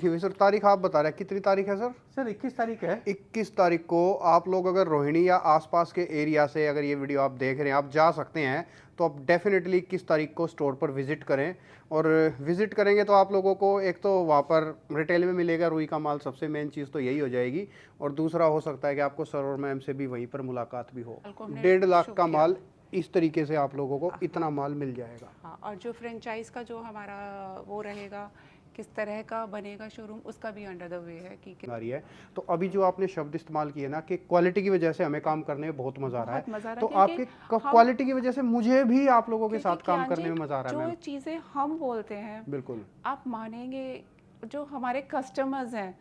ठीक है सर, तारीख आप बता रहे हैं, कितनी तारीख है सर? सर 21 तारीख है। 21 तारीख को आप लोग अगर रोहिणी या आसपास के एरिया से अगर ये वीडियो आप देख रहे हैं, आप जा सकते हैं, तो आप डेफिनेटली 21 तारीख को स्टोर पर विजिट करें। और विजिट करेंगे तो आप लोगों को एक तो वहाँ पर रिटेल में मिलेगा रुई का माल, सबसे मेन चीज़ तो यही हो जाएगी। और दूसरा हो सकता है कि आपको सर और मैम से भी वहीं पर मुलाकात भी हो। 1.5 लाख का माल इस तरीके से आप लोगों को इतना माल मिल जाएगा। हाँ, और जो फ्रेंचाइज का जो हमारा वो रहेगा, किस तरह का बनेगा शोरूम, उसका भी अंडर द वे है कि रही है। तो अभी जो आपने शब्द इस्तेमाल किए ना कि क्वालिटी की वजह से हमें काम करने में बहुत मजा आ रहा है, तो आपके क्वालिटी की वजह से मुझे भी आप लोगों के साथ काम करने में मजा आ रहा है। जो चीजें हम बोलते हैं, बिल्कुल आप मानेंगे, जो हमारे कस्टमर्स हैं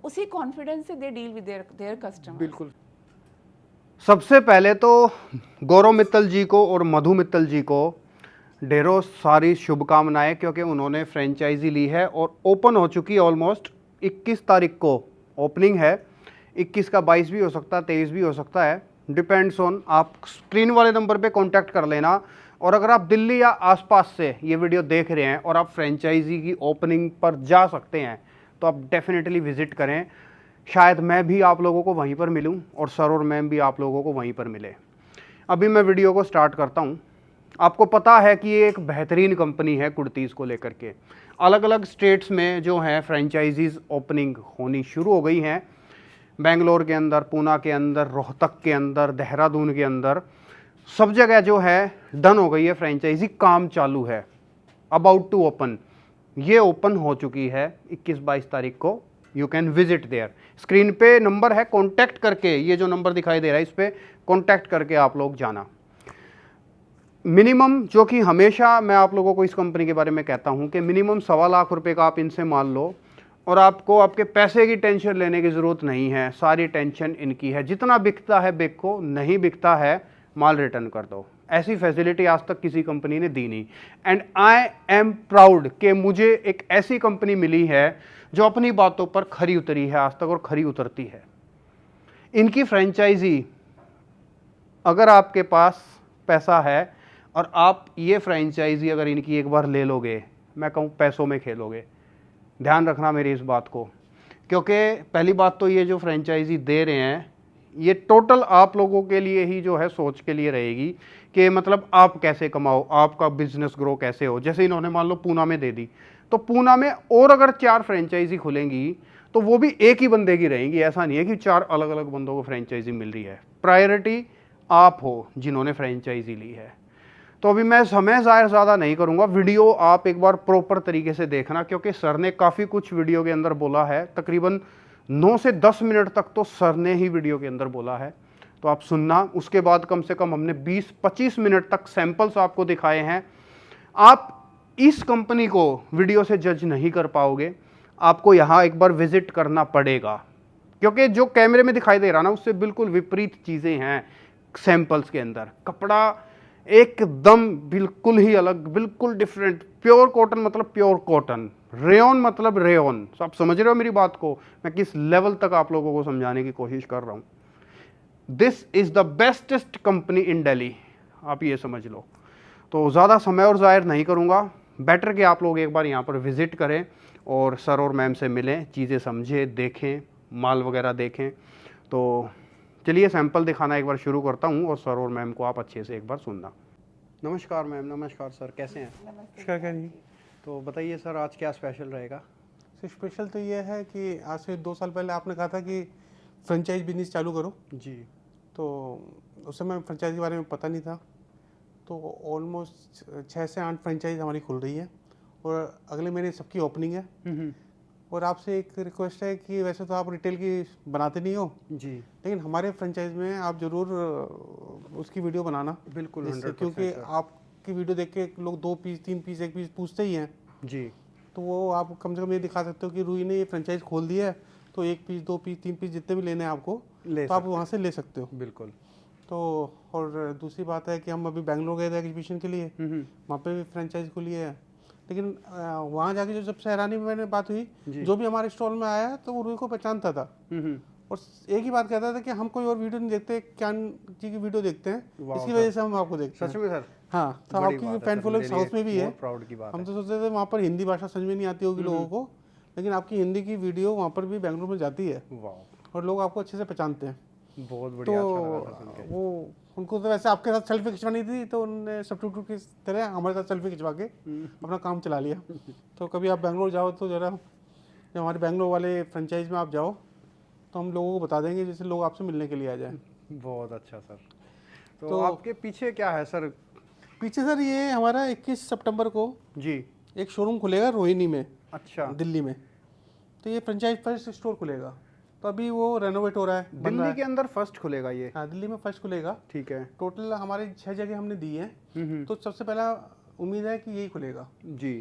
उसी कॉन्फिडेंस से they deal with their customers. बिल्कुल। सबसे पहले तो गौरव मित्तल जी को और मधु मित्तल जी को ढेरों सारी शुभकामनाएं, क्योंकि उन्होंने फ्रेंचाइजी ली है और ओपन हो चुकी है ऑलमोस्ट। 21 तारीख को ओपनिंग है, 21 का 22 भी हो सकता है, 23 भी हो सकता है, डिपेंड्स ऑन। आप स्क्रीन वाले नंबर पे कांटेक्ट कर लेना। और अगर आप दिल्ली या आसपास से ये वीडियो देख रहे हैं और आप फ्रेंचाइजी की ओपनिंग पर जा सकते हैं, तो आप डेफिनेटली विजिट करें। शायद मैं भी आप लोगों को वहीं पर मिलूं और सर और मैम भी आप लोगों को वहीं पर मिले। अभी मैं वीडियो को स्टार्ट करता हूं। आपको पता है कि ये एक बेहतरीन कंपनी है कुर्तीज़ को लेकर के। अलग अलग स्टेट्स में जो है फ्रेंचाइजीज़ ओपनिंग होनी शुरू हो गई हैं। बेंगलोर के अंदर, पूना के अंदर, रोहतक के अंदर, देहरादून के अंदर, सब जगह जो है डन हो गई है फ्रेंचाइजी, काम चालू है, अबाउट टू ओपन। ये ओपन हो चुकी है 21-22 तारीख को। You can visit there. Screen पे नंबर है, कॉन्टैक्ट करके, ये जो नंबर दिखाई दे रहा है इस पर कॉन्टैक्ट करके आप लोग जाना। मिनिमम जो कि हमेशा मैं आप लोगों को इस कंपनी के बारे में कहता हूं कि मिनिमम 1.25 लाख रुपए का आप इनसे माल लो और आपको आपके पैसे की टेंशन लेने की ज़रूरत नहीं है। सारी टेंशन इनकी है। जितना बिकता है बिको, नहीं बिकता है माल रिटर्न कर दो। ऐसी फैसिलिटी आज तक किसी कंपनी ने दी नहीं। एंड आई एम प्राउड कि मुझे एक ऐसी कंपनी मिली है जो अपनी बातों पर खरी उतरी है आज तक और खरी उतरती है। इनकी फ्रेंचाइजी, अगर आपके पास पैसा है और आप ये फ्रेंचाइजी अगर इनकी एक बार ले लोगे, मैं कहूँ पैसों में खेलोगे। ध्यान रखना मेरी इस बात को, क्योंकि पहली बात तो ये जो फ्रेंचाइजी दे रहे हैं ये टोटल आप लोगों के लिए ही जो है सोच के लिए रहेगी कि मतलब आप कैसे कमाओ, आपका बिजनेस ग्रो कैसे हो। जैसे इन्होंने मान लो पूना में दे दी, तो पूना में और अगर 4 फ्रेंचाइजी खुलेंगी तो वो भी एक ही बंदे की रहेंगी। ऐसा नहीं है कि 4 अलग अलग बंदों को फ्रेंचाइजी मिल रही है। प्रायोरिटी आप हो जिन्होंने फ्रेंचाइजी ली है। तो अभी मैं समय ज़ाहिर ज़्यादा नहीं करूंगा, वीडियो आप एक बार प्रॉपर तरीके से देखना, क्योंकि सर ने काफ़ी कुछ वीडियो के अंदर बोला है। तकरीबन 9 से 10 मिनट तक तो सर ने ही वीडियो के अंदर बोला है, तो आप सुनना। उसके बाद कम से कम हमने 20-25 मिनट तक सैंपल्स आपको दिखाए हैं। आप इस कंपनी को वीडियो से जज नहीं कर पाओगे, आपको यहाँ एक बार विजिट करना पड़ेगा, क्योंकि जो कैमरे में दिखाई दे रहा ना उससे बिल्कुल विपरीत चीज़ें हैं सैंपल्स के अंदर। कपड़ा एकदम बिल्कुल ही अलग, बिल्कुल डिफरेंट। प्योर कॉटन मतलब प्योर कॉटन, रेयन मतलब रेयन। आप समझ रहे हो मेरी बात को, मैं किस लेवल तक आप लोगों को समझाने की कोशिश कर रहा हूँ। This is the bestest company इन दिल्ली, आप ये समझ लो। तो ज़्यादा समय और ज़ाहिर नहीं करूँगा, बेटर कि आप लोग एक बार यहाँ पर विजिट करें और सर और मैम से मिलें, चीज़ें समझें, देखें, माल वगैरह देखें। तो चलिए सैंपल दिखाना एक बार शुरू करता हूँ और सर और मैम को आप अच्छे से एक बार सुनना। नमस्कार मैम। नमस्कार सर, कैसे हैं? नमस्कार जी। तो बताइए सर, आज क्या स्पेशल रहेगा? सर स्पेशल तो ये है कि आज से 2 साल पहले आपने कहा था कि फ्रेंचाइज बिजनेस चालू करो जी। तो उस समय फ्रेंचाइज के बारे में पता नहीं था। तो ऑलमोस्ट 6 से 8 फ्रेंचाइज हमारी खुल रही है और अगले महीने सबकी ओपनिंग है। और आपसे एक रिक्वेस्ट है कि वैसे तो आप रिटेल की बनाते नहीं हो जी, लेकिन हमारे फ्रेंचाइज में आप ज़रूर उसकी वीडियो बनाना। बिल्कुल 100%। क्योंकि आपकी वीडियो देख के लोग 2 पीस 3 पीस 1 पीस पूछते ही हैं जी, तो वो आप कम से कम ये दिखा सकते हो कि रुई ने ये फ्रेंचाइज खोल दिया है, तो 1 पीस 2 पीस 3 पीस जितने भी लेने हैं आपको ले तो आप वहाँ से ले सकते हो। बिल्कुल। तो और दूसरी बात है कि हम अभी बेंगलोर गए थे एग्जीबिशन के लिए, वहाँ पे भी फ्रेंचाइज खुली है। लेकिन वहाँ जाके जो सबसे हैरानी में मैंने बात हुई, जो भी हमारे स्टॉल में आया तो वो रुई को पहचानता था और एक ही बात कहता था कि हम कोई और वीडियो नहीं देखते, ज्ञान जी की वीडियो देखते हैं, इसकी वजह से हम आपको देखते हैं। सच में सर? हाँ, तो आपकी फैन फॉलोइंग साउथ में भी है। प्राउड की बात हम तो सोचते थे वहाँ पर हिंदी भाषा समझ में नहीं आती होगी लोगों को, लेकिन आपकी हिंदी की वीडियो वहाँ पर भी बेंगलुरु में जाती है वाह, और लोग आपको अच्छे से पहचानते हैं। बहुत बढ़िया, अच्छा लगा था सुन तो के। वो उनको तो वैसे आपके साथ सेल्फी खिंचवानी थी, तो उन्होंने सब्स्टिट्यूट की तरह हमारे साथ सेल्फी खिंचवा के अपना काम चला लिया। तो कभी आप बेंगलोर जाओ तो ज़रा, जब हमारे बेंगलोर वाले फ्रेंचाइज में आप जाओ तो हम लोगों को बता देंगे, जैसे लोग आपसे मिलने के लिए आ जाए। बहुत अच्छा सर। तो तो आपके पीछे क्या है सर? पीछे सर ये हमारा 21 सितंबर को जी, एक शोरूम खुलेगा रोहिणी में, अच्छा। दिल्ली में। तो ये फ्रेंचाइज फर्स्ट स्टोर खुलेगा। तो अभी वो रेनोवेट हो रहा है, बन रहा दिल्ली है। के अंदर फर्स्ट खुलेगा ये? हाँ, दिल्ली में फर्स्ट खुलेगा। ठीक है। टोटल हमारे 6 जगह हमने दी हैं। तो सबसे पहला उम्मीद है कि यही खुलेगा। जी,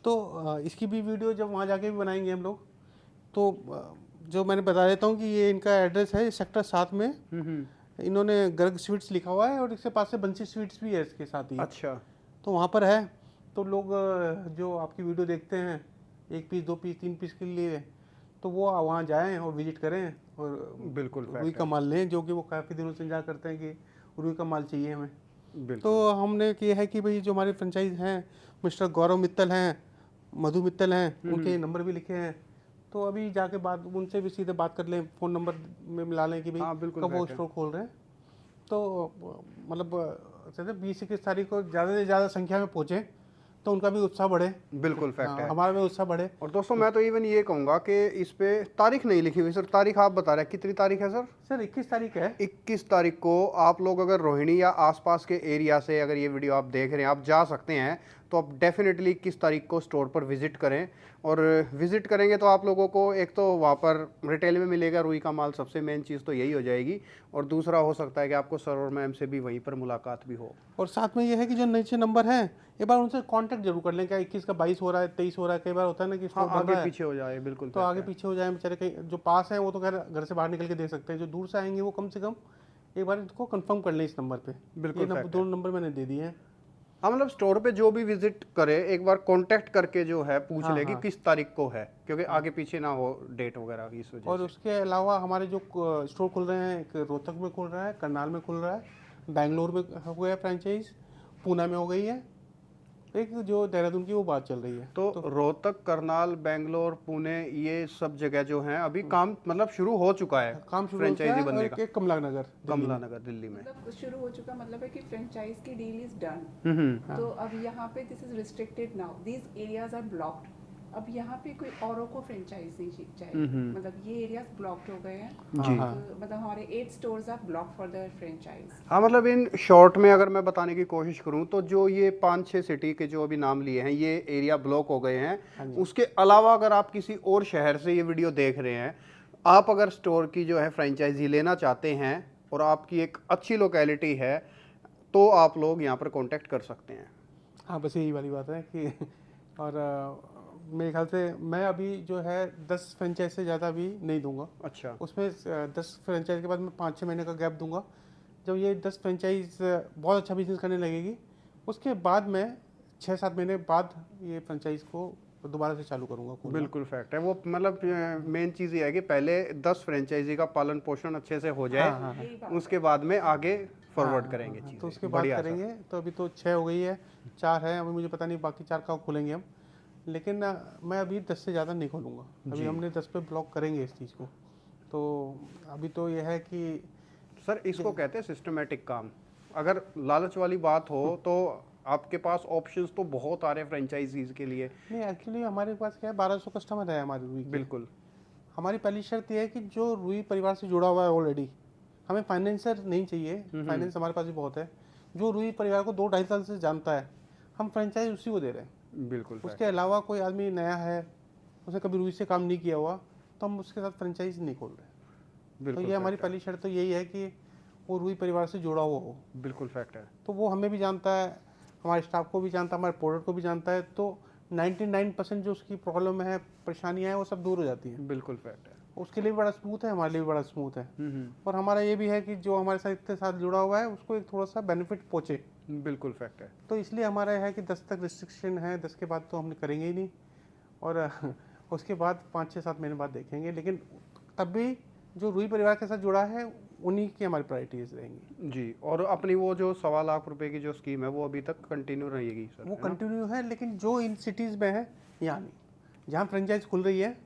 तो इसकी भी वीडियो जब वहाँ जाके भी बनाएंगे हम लोग। तो जो मैंने बता देता हूँ कि ये इनका एड्रेस है सेक्टर 7 में। इन्होंने गर्ग स्वीट्स लिखा हुआ है और इसके पास से बंसी स्वीट्स भी है इसके साथ ही। अच्छा। तो वहाँ पर है। तो लोग जो आपकी वीडियो देखते हैं 1 पीस 2 पीस 3 पीस के लिए, तो वो वहाँ जाएं और विजिट करें और बिल्कुल रुई का माल लें, जो कि वो काफ़ी दिनों से इंतजार करते हैं कि रुई का माल चाहिए हमें। बिल्कुल। तो हमने किया है कि भाई जो हमारे फ्रेंचाइज हैं, मिस्टर गौरव मित्तल हैं, मधु मित्तल हैं, उनके नंबर भी लिखे हैं। तो अभी जाके बात उनसे भी सीधे बात कर लें, फ़ोन नंबर में मिला लें कि भाई हाँ, बिल्कुल कब वो बैठे। स्टोर खोल रहे हैं। तो मतलब 20-21 तारीख को ज़्यादा से ज़्यादा संख्या में पहुँचे तो उनका भी उत्साह बढ़े। बिल्कुल फैक्ट हाँ, है। हमारा भी उत्साह बढ़े। और दोस्तों मैं तो इवन ये कहूँगा कि इस पे तारीख नहीं लिखी हुई सर। तारीख आप बता रहे हैं, कितनी तारीख है सर? सर 21 तारीख है। 21 तारीख को आप लोग अगर रोहिणी या आसपास के एरिया से अगर ये वीडियो आप देख रहे हैं, आप जा सकते हैं, तो आप डेफिनेटली 21 तारीख को स्टोर पर विजिट करें। और विजिट करेंगे तो आप लोगों को एक तो वहाँ पर रिटेल में मिलेगा रुई का माल, सबसे मेन चीज़ तो यही हो जाएगी। और दूसरा हो सकता है कि आपको सर और मैम से भी वहीं पर मुलाकात भी हो। और साथ में ये है कि जो नीचे नंबर हैं, एक बार उनसे कांटेक्ट जरूर कर लें। क्या 21 का 22 हो रहा है, 23 हो रहा है, कई बार होता है ना कि हाँ, स्टोर बन आगे रहा है पीछे हो जाए। बिल्कुल तो आगे पीछे हो जाए बेचारे। कहीं जो पास हैं वो तो खैर घर से बाहर निकल के दे सकते हैं, जो दूर से आएंगे वो कम से कम एक बार इसको कंफर्म कर लें इस नंबर पे। बिल्कुल ये दो नंबर मैंने दे दिए हैं। हाँ, मतलब स्टोर पे जो भी विजिट करे एक बार कांटेक्ट करके जो है पूछ हाँ, ले कि हाँ। किस तारीख को है, क्योंकि आगे पीछे ना हो डेट वगैरह की इस वजह और से। उसके अलावा हमारे जो स्टोर खुल रहे हैं, एक रोहतक में खुल रहा है, करनाल में खुल रहा है, बेंगलोर में हो गया फ्रेंचाइज, पूना में हो गई है, एक जो देहरादून की वो बात चल रही है। तो रोहतक, करनाल, बेंगलोर, पुणे, ये सब जगह जो हैं अभी काम मतलब शुरू हो चुका है, काम शुरू हो चुका फ्रेंचाइजी है। बनने और का। एक कमला नगर कमला नगर दिल्ली में। मतलब शुरू हो चुका मतलब है कि फ्रेंचाइज की डील इज डन। हम्म। तो अब यहाँ पे this is restricted now, these areas are blocked. अब यहाँ पे कोई औरों को फ्रेंचाइज नहीं चाहिए, मतलब ये एरियाज ब्लॉक्ड हो गए हैं। जी। तो मतलब हमारे 8 stores are blocked for the franchise. हाँ, मतलब इन शॉर्ट में अगर मैं बताने की कोशिश करूँ तो जो ये 5-6 सिटी के जो अभी नाम लिए हैं, ये एरिया ब्लॉक हो गए हैं। उसके अलावा अगर आप किसी और शहर से ये वीडियो देख रहे हैं, आप अगर स्टोर की जो है फ्रेंचाइजी लेना चाहते हैं और आपकी एक अच्छी लोकेलिटी है, तो आप लोग यहाँ पर कॉन्टेक्ट कर सकते हैं। हाँ, बस यही वाली बात है कि और मेरे ख्याल से मैं अभी जो है 10 फ्रेंचाइज से ज़्यादा भी नहीं दूंगा। अच्छा। उसमें 10 फ्रेंचाइज के बाद मैं 5-6 महीने का गैप दूंगा। जब ये 10 फ्रेंचाइज बहुत अच्छा बिजनेस करने लगेगी, उसके बाद मैं 6-7 महीने बाद ये फ्रेंचाइज को दोबारा से चालू करूँगा खोलना। बिल्कुल फैक्ट है वो। मतलब मेन चीज़ ये है कि पहले 10 फ्रेंचाइजी का पालन पोषण अच्छे से हो जाए। हाँ, हाँ, उसके बाद में आगे फॉरवर्ड हाँ, करेंगे हाँ, चीज़ें। तो उसके बाद बढ़िया सर। करेंगे। तो अभी तो 6 हो गई है, 4 है अभी, मुझे पता नहीं बाकी 4 कब खोलेंगे हम। लेकिन मैं अभी 10 से ज़्यादा नहीं खोलूँगा। अभी हमने 10 पे ब्लॉक करेंगे इस चीज़ को। तो अभी तो यह है कि सर इसको कहते हैं सिस्टमेटिक काम। अगर लालच वाली बात हो तो आपके पास ऑप्शंस तो बहुत आ रहे हैं फ्रेंचाइजीज के लिए। नहीं, एक्चुअली हमारे पास क्या है, 1200 कस्टमर है हमारे रुई के। बिल्कुल। हमारी पहली शर्त यह है कि जो रुई परिवार से जुड़ा हुआ है ऑलरेडी, हमें फाइनेंसर नहीं चाहिए। फाइनेंस हमारे पास भी बहुत है। जो रुई परिवार को 2-2.5 साल से जानता है, हम फ्रेंचाइज उसी को दे रहे हैं। बिल्कुल। उसके अलावा कोई आदमी नया है, उसने कभी रुई से काम नहीं किया हुआ, तो हम उसके साथ फ्रेंचाइज नहीं खोल रहे। बिल्कुल तो ये हमारी पहली शर्त तो यही है कि वो रुई परिवार से जुड़ा हुआ हो। बिल्कुल फैक्ट है। तो वो हमें भी जानता है, हमारे स्टाफ को भी जानता है, हमारे प्रोडक्ट को भी जानता है। तो 99% जो उसकी प्रॉब्लम है, परेशानियाँ हैं, वो सब दूर हो जाती हैं। बिल्कुल फैक्ट है। उसके लिए भी बड़ा स्मूथ है, हमारे लिए भी बड़ा स्मूथ है। और हमारा ये भी है कि जो हमारे साथ इतने साथ जुड़ा हुआ है उसको एक थोड़ा सा बेनिफिट पहुँचे। बिल्कुल फैक्ट है। तो इसलिए हमारा यह है कि 10 तक रिस्ट्रिक्शन है, 10 के बाद तो हमने करेंगे ही नहीं। और उसके बाद 5-6-7 महीने बाद देखेंगे। लेकिन तब भी जो रुई परिवार के साथ जुड़ा है उन्हीं की हमारी प्रायोरिटीज रहेंगी जी। और अपनी वो जो 1.25 लाख रुपए की जो स्कीम है वो अभी तक कंटिन्यू रहेगी सर? वो कंटिन्यू है, लेकिन जो इन सिटीज़ में है यहाँ नहीं। जहाँ फ्रेंचाइज खुल रही है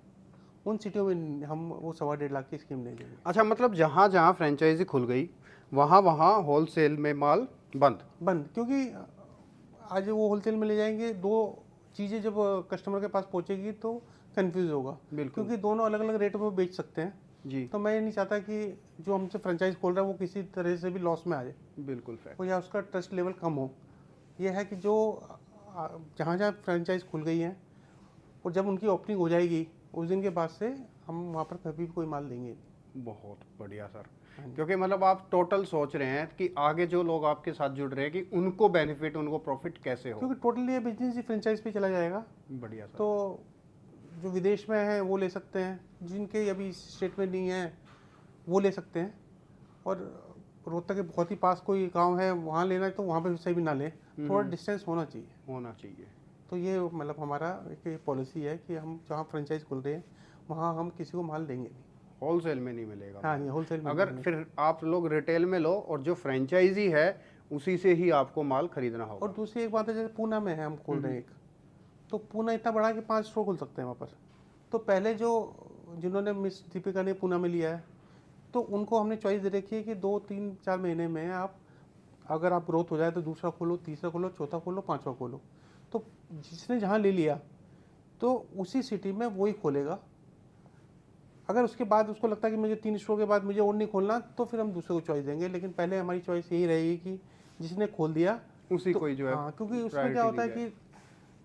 उन सिटियों में हम वो 1.25 लाख की स्कीम नहीं देंगे। अच्छा, मतलब जहाँ जहाँ फ्रेंचाइजी खुल गई वहाँ वहाँ होलसेल में माल बंद, क्योंकि आज वो होलसेल में ले जाएंगे, दो चीज़ें जब कस्टमर के पास पहुंचेगी तो कंफ्यूज होगा, बिल्कुल। क्योंकि दोनों अलग अलग रेटों में बेच सकते हैं। जी, तो मैं ये नहीं चाहता कि जो हमसे फ्रेंचाइज खोल रहा है वो किसी तरह से भी लॉस में आ जाए, बिल्कुल फैक्ट। और या उसका ट्रस्ट लेवल कम हो। ये है कि जो जहाँ जहाँ फ्रेंचाइज खुल गई हैं और जब उनकी ओपनिंग हो जाएगी उस दिन के बाद से हम वहाँ पर कभी भी कोई माल देंगे नहीं। बहुत बढ़िया सर, क्योंकि मतलब आप टोटल सोच रहे हैं कि आगे जो लोग आपके साथ जुड़ रहे हैं कि उनको बेनिफिट, उनको प्रॉफिट कैसे हो। क्योंकि टोटली ये बिजनेस ही फ्रेंचाइज पे चला जाएगा। बढ़िया सर। तो जो विदेश में है वो ले सकते हैं, जिनके अभी इस स्टेट में नहीं है वो ले सकते हैं, और रोहतक के बहुत ही पास कोई गांव है वहाँ लेना है तो वहाँ पर से भी ना लें, थोड़ा डिस्टेंस होना चाहिए। तो ये मतलब हमारा एक पॉलिसी है कि हम जहाँ फ्रेंचाइज खुल रहे हैं वहाँ हम किसी को माल देंगे नहीं, होलसेल में नहीं मिलेगा। हाँ, नहीं होलसेल में अगर नहीं। फिर आप लोग रिटेल में लो और जो फ्रेंचाइजी है उसी से ही आपको माल खरीदना होगा। और दूसरी एक बात है, जैसे पूना में है हम खोल रहे हैं एक, तो पूना इतना बड़ा है कि 5 स्टोर खुल सकते हैं वहाँ पर। तो पहले जिन्होंने मिस दीपिका ने पूना में लिया है तो उनको हमने चॉइस दे रखी है कि 2-3-4 महीने में आप, अगर आप ग्रोथ हो जाए तो दूसरा खोलो, तीसरा खोलो, चौथा खोलो, पांचवा खोलो। तो जिसने जहाँ ले लिया तो उसी सिटी में वही खोलेगा। अगर उसके बाद उसको लगता है कि मुझे 3 स्टोर के बाद मुझे और नहीं खोलना, तो फिर हम दूसरे को चॉइस देंगे, लेकिन पहले हमारी चॉइस यही रहेगी कि जिसने खोल दिया उसी तो, को ही जो है, हाँ, क्योंकि उसमें priority क्या होता है दी जाए। कि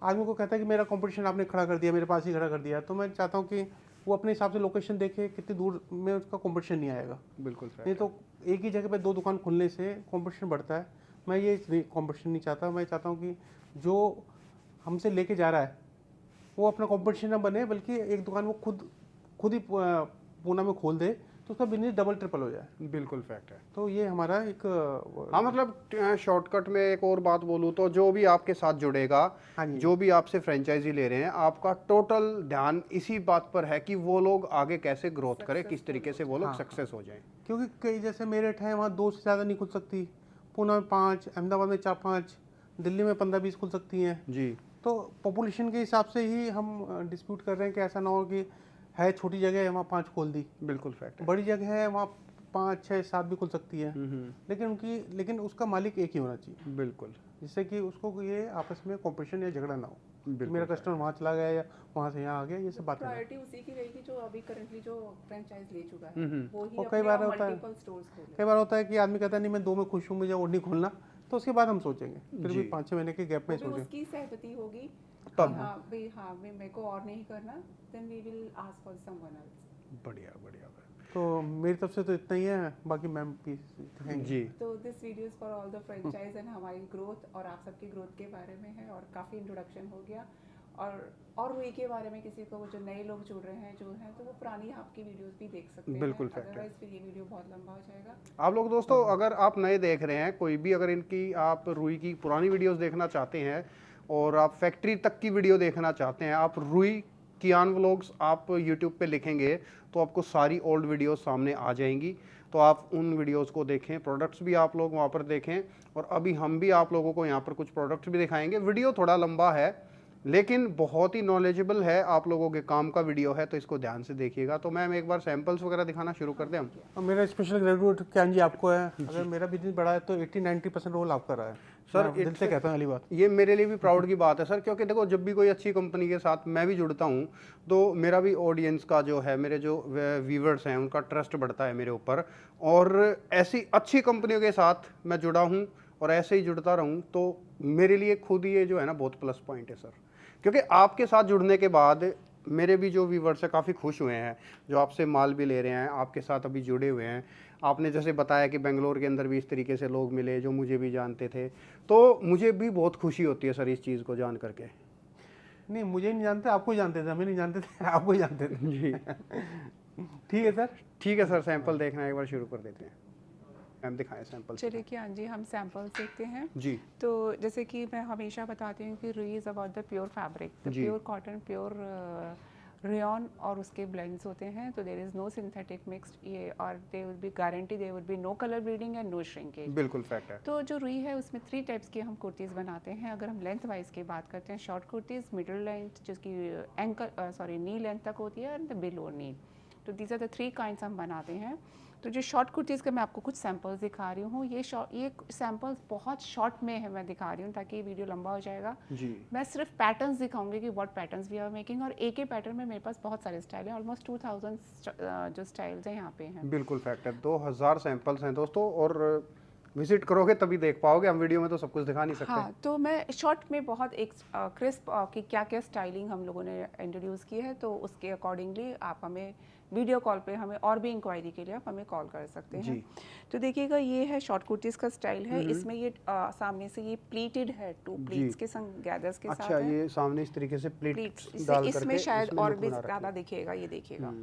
आदमी को कहता है कि मेरा कंपटीशन आपने खड़ा कर दिया, मेरे पास ही खड़ा कर दिया। तो मैं चाहता हूँ कि वो अपने हिसाब से लोकेशन देखे, कितनी दूर में उसका कंपटीशन नहीं आएगा। बिल्कुल fact नहीं तो एक ही जगह पे 2 दुकान खुलने से कंपटीशन बढ़ता है। मैं ये कंपटीशन नहीं चाहता। मैं चाहता हूँ कि जो हमसे लेके जा रहा है वो अपना कंपटीशन ना बने, बल्कि एक दुकान वो खुद ही पूना में खोल दे तो उसका बिजनेस डबल ट्रिपल हो जाए। बिल्कुल फैक्ट है। तो ये हमारा एक हाँ, मतलब शॉर्टकट में एक और बात बोलूँ तो जो भी आपके साथ जुड़ेगा, हाँ जी। जो भी आपसे फ्रेंचाइजी ले रहे हैं, आपका टोटल ध्यान इसी बात पर है कि वो लोग आगे कैसे ग्रोथ करें, किस तरीके से वो लोग हाँ, सक्सेस हो जाएं। क्योंकि कई जैसे मेरठ है वहाँ 2 से ज़्यादा नहीं खुल सकती, पूना में 5, अहमदाबाद में 4-5, दिल्ली में 15-20 खुल सकती हैं। जी, तो पॉपुलेशन के हिसाब से ही हम डिस्प्यूट कर रहे हैं कि ऐसा ना हो कि है छोटी जगह है वहाँ 5 खोल दी, बिल्कुल फैक्ट है। बड़ी जगह है वहाँ 5-6-7 भी खुल सकती है, लेकिन उसका मालिक एक ही होना चाहिए, बिल्कुल जिससे कि उसको ये आपस में कॉम्पिटिशन या झगड़ा ना हो। बिल्कुल मेरा कस्टमर वहाँ चला गया या वहाँ से यहाँ आ गया, ये सब बातें ना हो। प्रायोरिटी उसी की रहेगी जो अभी करंटली जो फ्रेंचाइज ले चुका है, वो ही और कई बार होता है, मल्टीपल स्टोर्स खोले। कई बार होता है कि आदमी कहता है नहीं मैं 2 में खुश हूँ, मुझे और नहीं खोलना, तो उसके बाद हम सोचेंगे, फिर भी 5-6 महीने के गैप में तो भी सोचेंगे। उसकी सहमति होगी तब। कि हाँ भाई मेरे को और नहीं करना, then we will ask for someone else. बढ़िया बढ़िया। तो मेरी तरफ से तो इतना ही है, बाकी मैम प्लीज हैं। जी, तो this video for all the franchise and हमारी ग्रोथ और आप सबकी ग्रोथ के बारे में है, और काफ़ी इंट्रोडक्शन हो गया। और रुई के बारे में किसी को जो नए लोग जुड़ रहे हैं जो हैं, तो वो पुरानी आपकी वीडियोस भी देख सकते हैं। बिल्कुल fact है। अदरवाइज फिर ये वीडियो बहुत लंबा हो जाएगा। आप लोग दोस्तों अगर आप नए देख रहे हैं, कोई भी अगर इनकी आप रुई की पुरानी वीडियोस देखना चाहते हैं और आप फैक्ट्री तक की वीडियो देखना चाहते हैं, आप रुई कियान व्लॉग्स आप यूट्यूब पे लिखेंगे तो आपको सारी ओल्ड वीडियोस सामने आ जाएंगी। तो आप उन वीडियोस को देखें, प्रोडक्ट्स भी आप लोग वहाँ पर देखें, और अभी हम भी आप लोगों को यहाँ पर कुछ प्रोडक्ट्स भी दिखाएंगे। वीडियो थोड़ा लंबा है लेकिन बहुत ही नॉलेजेबल है, आप लोगों के काम का वीडियो है, तो इसको ध्यान से देखिएगा। तो मैम एक बार सैंपल्स वगैरह दिखाना शुरू कर दें हम। और मेरा स्पेशल ग्रेजुएट क्या जी आपको है, अगर मेरा बिजनेस बड़ा है तो 80-90% रोल आपका रहा है सर, मैं दिल से कहता हूँ अगली बात। ये मेरे लिए भी प्राउड की बात है सर, क्योंकि देखो जब भी कोई अच्छी कंपनी के साथ मैं भी जुड़ता हूँ तो मेरा भी ऑडियंस का जो है, मेरे जो व्यूवर्स हैं उनका ट्रस्ट बढ़ता है मेरे ऊपर, और ऐसी अच्छी कंपनियों के साथ मैं जुड़ा हूँ और ऐसे ही जुड़ता रहूँ, तो मेरे लिए खुद ये जो है ना बहुत प्लस पॉइंट है सर। क्योंकि आपके साथ जुड़ने के बाद मेरे भी जो व्यूवर्स हैं काफ़ी खुश हुए हैं, जो आपसे माल भी ले रहे हैं, आपके साथ अभी जुड़े हुए हैं। आपने जैसे बताया कि बेंगलोर के अंदर भी इस तरीके से लोग मिले जो मुझे भी जानते थे, तो मुझे भी बहुत खुशी होती है सर इस चीज़ को जान करके। नहीं, मुझे नहीं जानते, आपको ही जानते थे, हमें नहीं जानते थे, आपको ही जानते थे जी ठीक है सर। ठीक है सर, सैंपल देखना एक बार शुरू कर देते हैं। मैम दिखाएं सैंपल। चलिए कि हाँ जी, हम सैंपल्स देखते हैं। जी, तो जैसे कि मैं हमेशा बताती हूँ कि Rui is about the pure fabric, द जी। प्योर कॉटन, प्योर रेयन और उसके ब्लेंड्स होते हैं, तो there is no synthetic mixed ये, और they will be guarantee there will be no colour bleeding and no shrinkage. बिल्कुल फैक्ट है। तो जो रुई है उसमें 3 टाइप्स की हम कुर्तीज़ बनाते हैं। अगर हम लेंथ वाइज की बात करते हैं, शॉर्ट कुर्तीज़, मिडिल लेंथ जिसकी एंकल नी लेंथ तक होती है, एंड द बिलो नी। तो दीज आर द 3 काइंड्स हम बनाते हैं। तो जो शॉर्ट कुर्तीज़ के मैं आपको कुछ सैम्पल्स दिखा रही हूँ, ये सैम्पल्स बहुत शॉर्ट में है, मैं दिखा रही हूँ ताकि वीडियो लंबा हो जाएगा। जी। मैं सिर्फ पैटर्न्स दिखाऊंगी कि what patterns we are making, और एक ही पैटर्न में मेरे पास बहुत सारे स्टाइल हैं, ऑलमोस्ट 2000 जो स्टाइल्स हैं यहाँ पे हैं। बिल्कुल फैक्ट है, 2000 सैंपल्स हैं दोस्तों, और विजिट करोगे तभी देख पाओगे, हम वीडियो में तो सब कुछ दिखा नहीं सकते। हाँ, तो मैं शॉर्ट में बहुत एक क्रिस्प कि क्या क्या स्टाइलिंग हम लोगों ने इंट्रोड्यूस की है, तो उसके अकॉर्डिंगली आप हमें वीडियो कॉल पे हमें और भी इंक्वायरी के लिए आप हमें कॉल कर सकते हैं। तो देखिएगा ये है शॉर्ट कुर्तीज़ का स्टाइल है। इसमें ये सामने से ये प्लीटेड है, 2 प्लीट्स के संग गैदर्स के साथ अच्छा, है। ये सामने इस तरीके से प्लीट प्लीट्स डाल इसमें करके शायद इसमें और look भी बना रखी ज़्यादा है। दिखेगा, ये देखिएगा।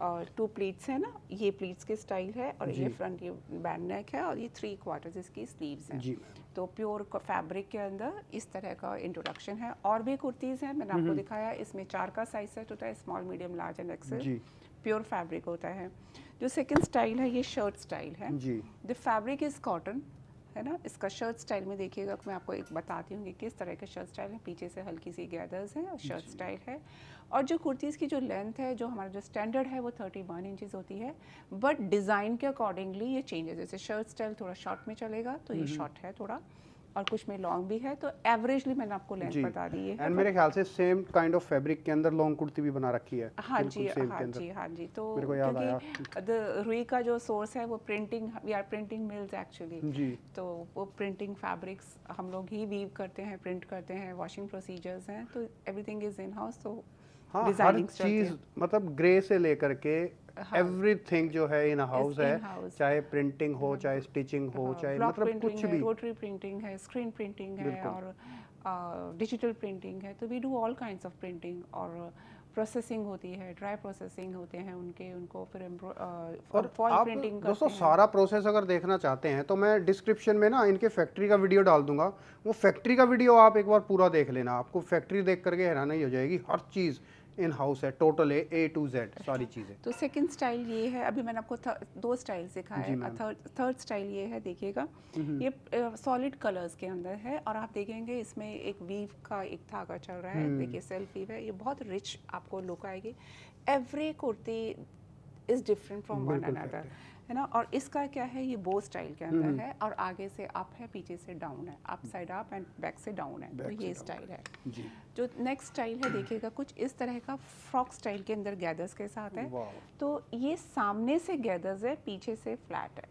और 2 प्लीट्स है ना, ये प्लीट्स के स्टाइल है, और ये फ्रंट ये बैंड नेक है, और ये 3 क्वार्टर्स इसकी स्लीव्स हैं। जी। तो प्योर फैब्रिक के अंदर इस तरह का इंट्रोडक्शन है। और भी कुर्तीज़ हैं, मैंने आपको दिखाया, इसमें 4 का साइज सेट होता है, small, medium, large and XL. जी। प्योर फैब्रिक होता है। जो सेकंड स्टाइल है ये शर्ट स्टाइल है। जी। द फैब्रिक इज़ कॉटन, है ना। इसका शर्ट स्टाइल में देखिएगा, मैं आपको एक बताती हूँ कि किस तरह के शर्ट स्टाइल है। पीछे से हल्की सी गैदर्स है और शर्ट स्टाइल है। और जो कुर्तीज़ की जो लेंथ है, जो हमारा जो स्टैंडर्ड है, वो 31 इंचेस होती है, बट डिज़ाइन के अकॉर्डिंगली ये चेंजेस। जैसे शर्ट स्टाइल थोड़ा शॉर्ट में चलेगा, तो ये शॉर्ट है थोड़ा, और कुछ में लॉन्ग भी है। तो एवरेजली मैंने आपको लेंथ बता दी है। एंड मेरे ख्याल से सेम काइंड ऑफ फैब्रिक के अंदर लॉन्ग कुर्ती भी बना रखी है। हाँ जी, हाँ जी, हाँ जी। तो मेरे को याद आया। द रुई का जो सोर्स है वो printing, we are printing mills actually. जी। तो वो प्रिंटिंग फैब्रिक्स हम लोग ही वीव करते हैं, प्रिंट करते हैं, वॉशिंग प्रोसीजर्स हैं, तो एवरीथिंग इज इन हाउस। तो हाँ, हर चीज मतलब ग्रे से लेकर के एवरीथिंग जो है इन हाउस है, चाहे प्रिंटिंग हो, चाहे स्टिचिंग हो, चाहे मतलब कुछ भी, रोटरी प्रिंटिंग है, स्क्रीन प्रिंटिंग है, और डिजिटल प्रिंटिंग है। तो we do all kinds of printing, और प्रोसेसिंग होती है, ड्राई प्रोसेसिंग होते हैं उनको फिर और फॉइल आप प्रिंटिंग दोस्तों करते हैं। सारा प्रोसेस अगर देखना चाहते हैं तो मैं डिस्क्रिप्शन में ना इनके फैक्ट्री का वीडियो डाल दूंगा। वो फैक्ट्री का वीडियो आप एक बार पूरा देख लेना, आपको फैक्ट्री देख करके हैरानी हो जाएगी। हर चीज़ इन हाउस है, टोटल A to Z सारी चीज़ें। तो सेकंड स्टाइल ये है, अभी मैंने आपको 2 स्टाइल सिखाया है। थर्ड स्टाइल ये है, देखिएगा, ये सॉलिड कलर्स के अंदर है, और आप देखेंगे इसमें एक वीव का एक धागा चल रहा है। देखिए सेल्फ वीव है, ये बहुत रिच आपको लुक आएगी। Every kurti is different from one another, है ना। और इसका क्या है, ये बो स्टाइल के अंदर है, और आगे से अप है, पीछे से डाउन है, up side up and back से डाउन है। तो ये स्टाइल है जी। जो नेक्स्ट स्टाइल है, देखिएगा कुछ इस तरह का फ्रॉक स्टाइल के अंदर गैदर्स के साथ है। तो ये सामने से गैदर्स है, पीछे से फ्लैट है,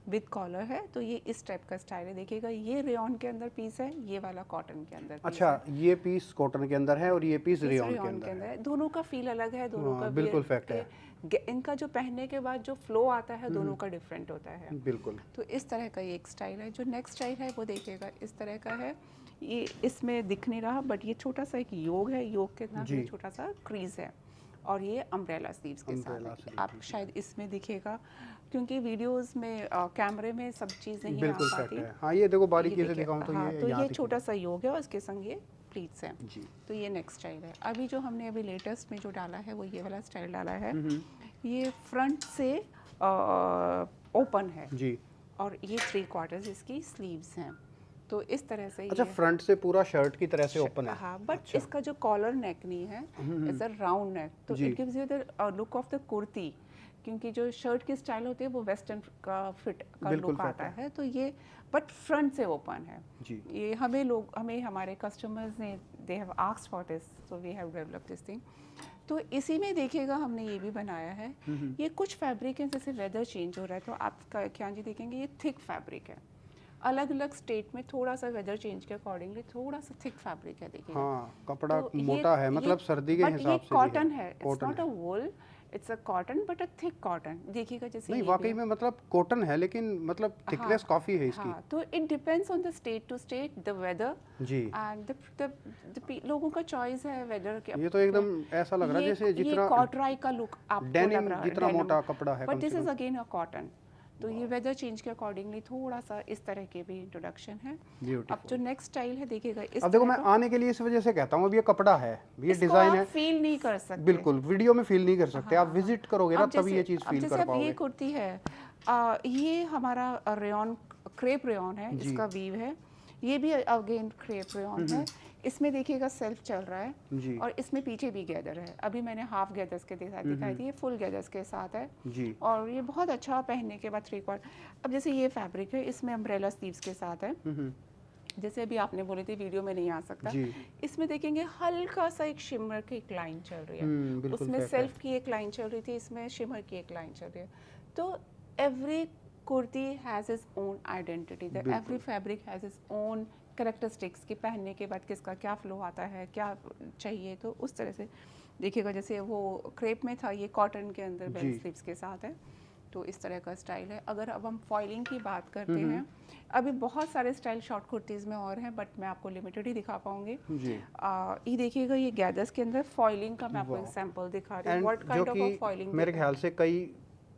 विद कॉलर है। तो ये इस टाइप का स्टाइल है। देखिएगा ये रेयन के अंदर पीस है, ये वाला कॉटन के अंदर। अच्छा, ये पीस कॉटन के अंदर है और ये पीस रेयन के अंदर है। दोनों का फील अलग है, दोनों का बिल्कुल फैक्ट है। इनका जो पहनने के बाद जो फ्लो आता है, दोनों का डिफरेंट होता है। बिल्कुल। तो इस तरह का ये एक स्टाइल है। जो नेक्स्ट स्टाइल है वो देखिएगा इस तरह का है। ये इसमें दिख नहीं रहा, बट ये छोटा सा एक योग है, योग के नाम से छोटा सा क्रीज है, और ये अम्ब्रेला स्लीव्स के साथ है। आप शायद इसमें दिखेगा, क्योंकि वीडियोस में कैमरे में सब चीज़ नहीं आ पाती। हाँ, ये देखो बारीकी से दिखाऊं तो ये, तो ये छोटा सा योग है, और इसके संग ये प्लीट्स हैं। तो ये नेक्स्ट स्टाइल है। अभी जो हमने अभी लेटेस्ट में जो डाला है वो ये वाला स्टाइल डाला है। ये फ्रंट से ओपन है जी, और ये 3 क्वार्टर्स इसकी स्लीव्स हैं। तो इस तरह से अच्छा, फ्रंट से पूरा शर्ट की तरह से ओपन है। हाँ, बट इसका जो कॉलर नेक नहीं है, इट्स अ राउंड नेक, तो it gives you the look of the kurti. क्योंकि जो शर्ट की स्टाइल होती है वो वेस्टर्न का फिट का लुक आता है। तो ये बट फ्रंट से ओपन है जी। ये हमें हमारे कस्टमर्स ने they have asked for this, so we have developed this thing. तो इसी में देखिएगा हमने ये भी बनाया है। ये कुछ फैब्रिक है, जैसे वेदर चेंज हो रहा है तो आप क्या जी देखेंगे, ये थिक फैब्रिक है। अलग अलग स्टेट में थोड़ा सा वेदर चेंज के अकॉर्डिंगली थोड़ा सा थिक फैब्रिक है। देखिए हाँ, कपड़ा तो मोटा है, मतलब सर्दी के हिसाब से कॉटन है, it's not a wool, it's a cotton, but a thick cotton. देखिएगा जैसे नहीं, वाकई में मतलब कॉटन है, लेकिन मतलब थिकनेस काफी है इसकी। हाँ, तो it depends on the state to state, the weather जी, एंड द लोगों का चॉइस है वेदर के। ये तो एकदम ऐसा लग रहा है जैसे जितना कॉटराई का लुक आपको लग रहा है, जितना मोटा कपड़ा है, but this is again a cotton. तो ये वेदर चेंज के अकॉर्डिंगली थोड़ा सा इस तरह के भी इंट्रोडक्शन है। अब ब्यूटीफुल। जो नेक्स्ट स्टाइल है देखिएगा इस अब देखो मैं तरह का, आने के लिए इस वजह से कहता हूँ, अब ये कपड़ा है, ये इसको डिजाइन आप है, फील नहीं कर सकते। बिल्कुल वीडियो में फील नहीं कर सकते, आप हाँ, विजिट करोगे ना अब तभी जैसे ये चीज़ अब फील जैसे कर अब ये पाओगे। कुर्ती है, ये हमारा रेयॉन, क्रेप रेयॉन है, जी। इसका वीव है, ये भी अगेन क्रेप रेयॉन है। इसमें देखिएगा सेल्फ चल रहा है जी और इसमें पीछे भी गैदर है। अभी मैंने हाफ गैदर्स के साथ दिखाई थी, ये फुल गैदर्स के साथ है जी और ये बहुत अच्छा पहनने के बाद 3/4। अब जैसे ये फैब्रिक है, इसमें अम्ब्रेला स्लीव्स के साथ है, जैसे अभी आपने बोली थी वीडियो में नहीं आ सकता, जी इसमें देखेंगे हल्का सा एक शिमर की एक लाइन चल रही है, बिल्कुल उसमें fact सेल्फ की एक लाइन चल रही थी, इसमें शिमर की एक लाइन चल रही है। तो every kurti has is own identity, that every fabric has is own characteristics कि पहनने के बाद किसका क्या फ्लो आता है, क्या चाहिए। तो उस तरह से देखिएगा, जैसे वो क्रेप में था, ये कॉटन के अंदर बेल स्लीव्स के साथ है, तो इस तरह का स्टाइल है। अगर अब हम फॉइलिंग की बात करते हैं, अभी बहुत सारे स्टाइल शॉर्ट कुर्तीज़ में और हैं, बट मैं आपको लिमिटेड ही दिखा पाऊंगी। जी। ये देखिएगा, ये गैदर्स के अंदर फॉइलिंग का मैं आपको एक सैंपल दिखा रही हूँ, एंड व्हाट काइंड ऑफ जो फॉइलिंग। कि मेरे ख्याल से कई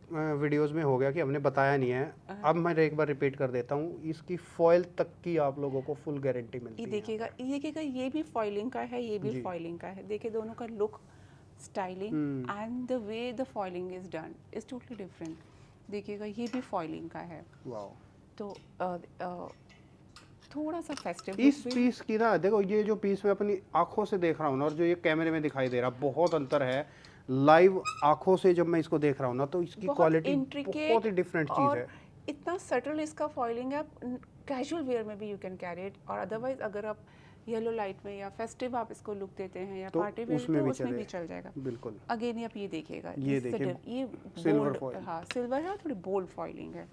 वीडियोस में हो गया कि हमने बताया नहीं है, अब मैं एक बार रिपीट कर देता हूँ, इसकी फॉइल तक की आप लोगों को फुल गारंटी मिलती ये है। देखिएगा, ये भी फॉइलिंग का है, ये भी फॉइलिंग का है। देखिए दोनों का look, styling and the way the foiling is done is totally different. देखिएगा, ये भी फॉइलिंग का है, वाओ। तो थोड़ा सा फेस्टिव इस पीस की ना, देखो ये जो पीस मैं अपनी आंखों से देख रहा हूँ ना, और जो ये कैमरे में दिखाई दे रहा, बहुत अंतर है। लाइव आंखों से जब मैं इसको देख रहा हूँ ना, तो इसकी क्वालिटी बहुत ही डिफरेंट चीज़ है। इतना सटल इसका फॉइलिंग है, कैजुअल वेयर में भी यू कैन कैरी इट, और अदरवाइज अगर आप येलो लाइट में या फेस्टिव आप इसको लुक देते हैं या तो पार्टी वेयर, उसमें तो भी उसमें भी चलेगा। चल जाएगा। बिल्कुल। अगेन आप ये देखिएगा, ये देखिए, ये सिल्वर बोल्ड, फॉइल। हाँ सिल्वर है, थोड़ी बोल्ड फॉइलिंग है,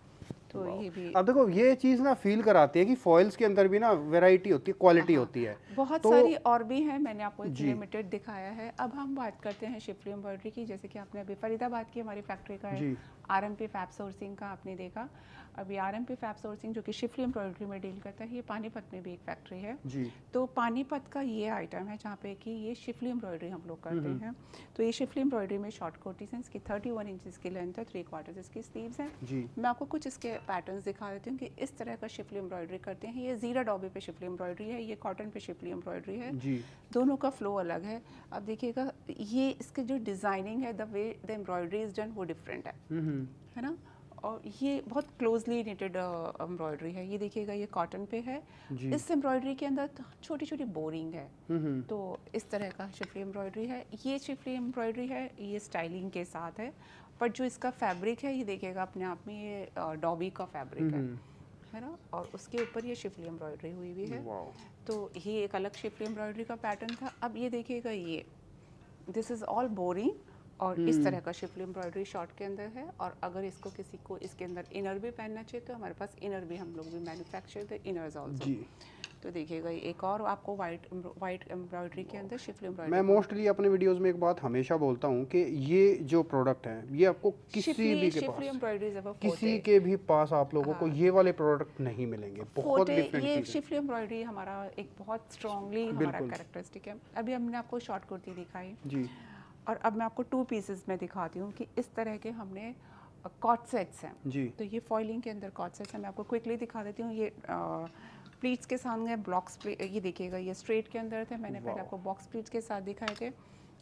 तो ये भी अब देखो ये चीज़ ना फील कराती है कि फॉइल्स के अंदर भी ना वैरायटी होती है, क्वालिटी होती है। बहुत सारी और भी हैं, मैंने आपको एक लिमिटेड दिखाया है। अब हम बात करते हैं शिफली एम्ब्रॉयडरी की, जैसे कि आपने अभी फरीदाबाद की हमारी फैक्ट्री का है, आरएमपी फैब सोर्सिंग का आपने देखा। अभी आरएमपी फैब सोर्सिंग जो कि शिफली एम्ब्रॉयडरी में डील करता है, ये पानीपत में भी एक फैक्ट्री है जी। तो पानीपत का ये आइटम है जहाँ पे कि ये शिफली एम्ब्रॉयडरी हम लोग करते हैं। तो ये शिफली एम्ब्रॉयडरी में शॉर्ट कुर्तीज हैं, इसकी 31 इंचेस की लेंथ है, 3/4 इसकी स्लीव्स हैं जी। मैं आपको कुछ इसके पैटर्न्स दिखा देती हूँ कि इस तरह का शिफली एम्ब्रॉयडरी करते हैं। ये जीरा डॉबी पे शिफली एम्ब्रॉयडरी है, ये कॉटन पे शिफली एम्ब्रॉयडरी है जी। दोनों का फ्लो अलग है। अब देखिएगा, ये इसके जो डिज़ाइनिंग है, the way the embroidery is done, वो डिफरेंट है ना, और ये बहुत क्लोजली निटेड एम्ब्रॉयडरी है। ये देखिएगा, ये कॉटन पे है, इस एम्ब्रॉयडरी के अंदर छोटी छोटी बोरिंग है, तो इस तरह का शिफली एम्ब्रॉयडरी है। ये शिफली एम्ब्रॉयडरी है, ये स्टाइलिंग के साथ है, पर जो इसका फैब्रिक है, ये देखिएगा अपने आप में ये डॉबी का फैब्रिक है ना, और उसके ऊपर ये शिफली एम्ब्रॉयडरी हुई हुई है। तो ये एक अलग शिफली एम्ब्रॉयडरी का पैटर्न था। अब ये देखिएगा, ये दिस इज़ ऑल बोरिंग, और इस तरह का शिफली एम्ब्रॉयडरी शॉर्ट के अंदर है। और अगर इसको किसी को इसके अंदर इनर भी पहनना चाहिए, तो हमारे पास इनर भी, हम लोग भी मैन्युफैक्चर द इनर्स आल्सो। तो देखिएगा, एक और आपको वाइट एम्ब्रॉयडरी के अंदर शिफली एम्ब्रॉयडरी। मैं मोस्टली अपने वीडियोस में एक बात हमेशा बोलता हूँ कि ये जो प्रोडक्ट है, ये आपको किसी भी के पास, किसी के भी पास आप लोगों को ये वाले प्रोडक्ट नहीं मिलेंगे। बहुत डिफरेंट ये चीज़ है। शिफली एम्ब्रॉयडरी हमारा एक बहुत स्ट्रांगली हमारा कैरेक्टरिस्टिक है। अभी हमने आपको शॉर्ट कुर्ती दिखाई जी। और अब मैं आपको 2 पीसेस में दिखाती हूँ कि इस तरह के हमने कॉट सेट्स हैं जी। तो ये फॉइलिंग के अंदर कॉट सेट्स हैं। मैं आपको क्विकली दिखा देती हूँ। ये प्लीट्स के सामने ब्लॉक्स, ये देखिएगा, ये स्ट्रेट के अंदर थे, मैंने पहले आपको बॉक्स प्लीट्स के साथ दिखाए थे।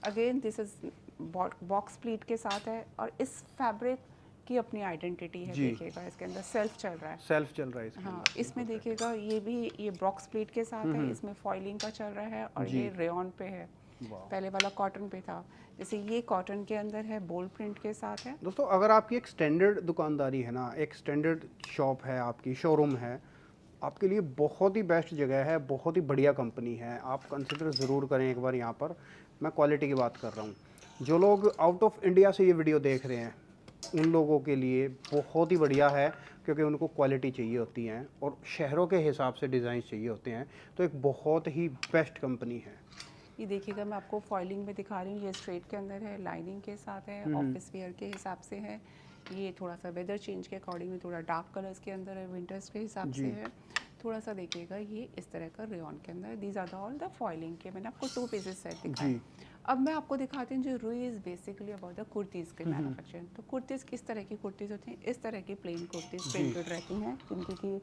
Again this is box pleat के साथ है, और इस फैब्रिक की अपनी आइडेंटिटी है। देखिएगा, इसके अंदर सेल्फ चल रहा है, सेल्फ चल रहा है इसके हाँ। इसमें देखिएगा, ये भी ये बॉक्स प्लीट के साथ है, इसमें फॉइलिंग का चल रहा है, और ये रेयॉन पे है, पहले वाला कॉटन पे था। जैसे ये कॉटन के अंदर है, बोल्ड प्रिंट के साथ है। दोस्तों, अगर आपकी एक स्टैंडर्ड दुकानदारी है ना, एक स्टैंडर्ड शॉप है, आपकी शोरूम है, आपके लिए बहुत ही बेस्ट जगह है, बहुत ही बढ़िया कंपनी है। आप कंसिडर ज़रूर करें एक बार यहाँ पर। मैं क्वालिटी की बात कर रहा हूँ। जो लोग आउट ऑफ इंडिया से ये वीडियो देख रहे हैं, उन लोगों के लिए बहुत ही बढ़िया है, क्योंकि उनको क्वालिटी चाहिए होती है और शहरों के हिसाब से डिज़ाइन चाहिए होते हैं। तो एक बहुत ही बेस्ट कंपनी है। ये देखिएगा, मैं आपको फॉइलिंग में दिखा रही हूँ। ये स्ट्रेट के अंदर है, लाइनिंग के साथ है, ऑफिस वेयर के हिसाब से है। ये थोड़ा सा वेदर चेंज के अकॉर्डिंग में थोड़ा डार्क कलर्स के अंदर है, विंटर्स के हिसाब से है। थोड़ा सा देखिएगा, ये इस तरह का रेयॉन के अंदर। These are all the foiling के। मैंने आपको 2 पीसेस सेट दिखाए। अब मैं आपको दिखाती हूँ जो रुई is basically about the kurtis के मैन्युफैक्चरिंग। तो कुर्तीज़ किस तरह की कुर्तीज़ होती हैं? इस तरह की प्लेन कुर्तीज़ प्रिंटेड रहती हैं, जिनकी की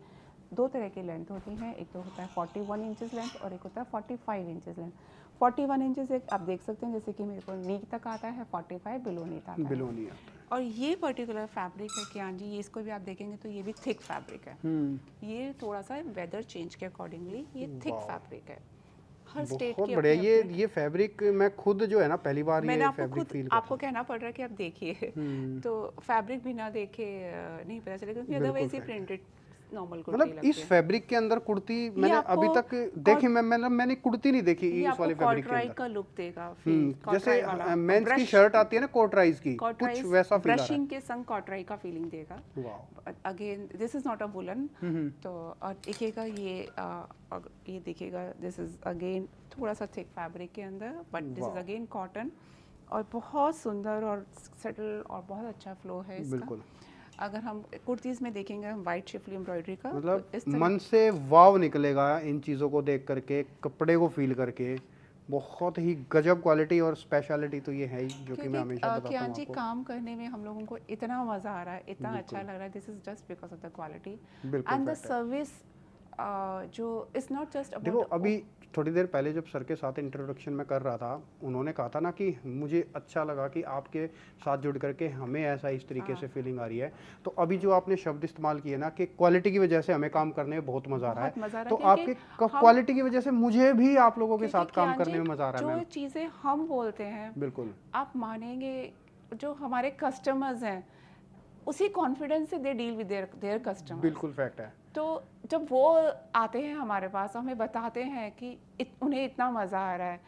दो तरह की लेंथ होती हैं। एक तो होता है 41 इंचेस लेंथ और एक होता है 45 इंचेस लेंथ। 41 इंचेस एक आप देख सकते हैं, जैसे कि मेरे को नी तक आता है, 45 बिलो नी आता है। बिलो नहीं आता। और ये पर्टिकुलर फैब्रिक है कियान जी, ये इसको भी आप देखेंगे तो ये भी थिक फैब्रिक है। ये थोड़ा सा वेदर चेंज के अकॉर्डिंगली ये थिक फैब्रिक है। हर स्टेट बहुत की बढ़िया। अपनी ये फैब्रिक मैं खुद जो है ना पहली बार मैंने ये आपको फैब्रिक खुद फील आपको कहना पड़ रहा है कि आप देखिए। तो फैब्रिक बिना देखे नहीं पता चलेगा, क्योंकि otherwise he printed normal kurti मतलब लगती इस है। फैब्रिक के अंदर कुर्ती मैंने अभी तक देखी, मैंने कुर्ती नहीं देखी ये इस आपको वाले फैब्रिक के कॉटराई अंदर। का लुक देगा, फील जैसे कॉटराई वाला। मेंस की शर्ट आती है ना कॉटराइज की, कुछ कॉटराइज वैसा फील आ रहा है। ब्रशिंग के संग कॉटराई का फीलिंग देगा। Wow. Again this is not a woollen. तो और देखिएगा ये देखिएगा, दिस इज अगेन थोड़ा सा थिक फैब्रिक के अंदर, but this is again cotton और बहुत सुंदर और सेटल और बहुत अच्छा फ्लो है इसका। बिल्कुल। अगर हम कुर्तीज़ में देखेंगे हम वाइट शिफली एम्ब्रॉयडरी का, मतलब तो इस तरह मन से वाव निकलेगा इन चीज़ों को देख करके, कपड़े को फील करके। बहुत ही गजब क्वालिटी और स्पेशलिटी तो ये है ही, जो कि मैं हमेशा बताता कियान हूँ जी आपको। काम करने में हम लोगों को इतना मज़ा आ रहा है, इतना अच्छा लग रहा है। This is just because of the quality बिल्कुल एंड द fact है। सर्विस, जो इज़ नॉट जस्ट देखो अबाउट। अभी थोड़ी देर पहले जब सर के साथ इंट्रोडक्शन में कर रहा था, उन्होंने कहा था ना कि मुझे अच्छा लगा कि आपके साथ जुड़ करके हमें ऐसा इस तरीके से फीलिंग आ रही है। तो अभी जो आपने शब्द इस्तेमाल किए ना कि क्वालिटी की वजह से हमें काम करने में बहुत मज़ा आ रहा बहुत मज़ा आ है, रहा तो है, क्योंकि आपके क्वालिटी की वजह से मुझे भी आप लोगों के साथ काम कियान करने जी, में मज़ा आ रहा है जो मैम। चीज़ें हम बोलते हैं बिल्कुल आप मानेंगे, जो हमारे कस्टमर्स हैं उसी कॉन्फिडेंस से they deal with their customers. बिल्कुल फैक्ट है। तो जब वो आते हैं हमारे पास, हमें बताते हैं कि उन्हें इतना मज़ा आ रहा है